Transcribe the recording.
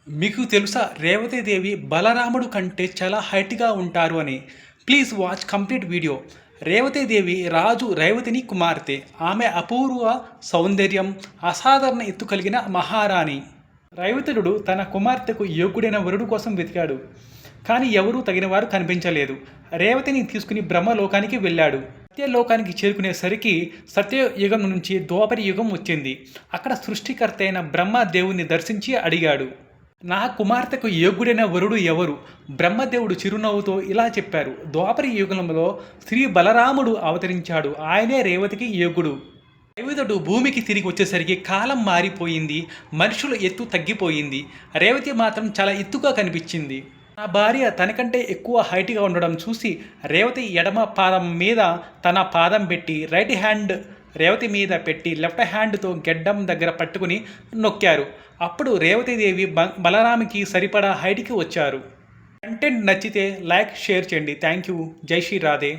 మీకు తెలుసా రేవతీదేవి బలరాముడు కంటే చాలా హైట్గా ఉంటారు అని. Please watch complete video. Revathi Devi Raju రేవతిని కుమార్తె. ఆమె అపూర్వ సౌందర్యం, అసాధారణ ఎత్తు కలిగిన మహారాణి. రైవతుడు తన కుమార్తెకు యోగ్యుడైన వరుడు కోసం వెతికాడు, కానీ ఎవరూ తగినవారు కనిపించలేదు. రేవతిని తీసుకుని బ్రహ్మలోకానికి వెళ్ళాడు. సత్యలోకానికి చేరుకునేసరికి సత్యయుగం నుంచి ద్వాపర యుగం వచ్చింది. అక్కడ సృష్టికర్త అయిన బ్రహ్మదేవుని దర్శించి అడిగాడు, నా కుమార్తెకు యోగ్యుడైన వరుడు ఎవరు? బ్రహ్మదేవుడు చిరునవ్వుతో ఇలా చెప్పారు, ద్వాపర యుగంలో శ్రీ బలరాముడు అవతరించాడు. ఆయనే రేవతికి యోగ్యుడు. రేవతుడు భూమికి తిరిగి వచ్చేసరికి కాలం మారిపోయింది, మనుషుల ఎత్తు తగ్గిపోయింది. రేవతి మాత్రం చాలా ఎత్తుగా కనిపించింది. నా భార్య తనకంటే ఎక్కువ హైట్గా ఉండడం చూసి రేవతి ఎడమ పాదం మీద తన పాదం పెట్టి రైట్ హ్యాండ్ రేవతి మీద పెట్టి లెఫ్ట్ హ్యాండ్తో గెడ్డం దగ్గర పట్టుకుని నొక్కారు. అప్పుడు రేవతీదేవి బలరామికి సరిపడా హైట్కి వచ్చారు. కంటెంట్ నచ్చితే లైక్, షేర్ చేయండి. Thank you. జై శ్రీ రాధే.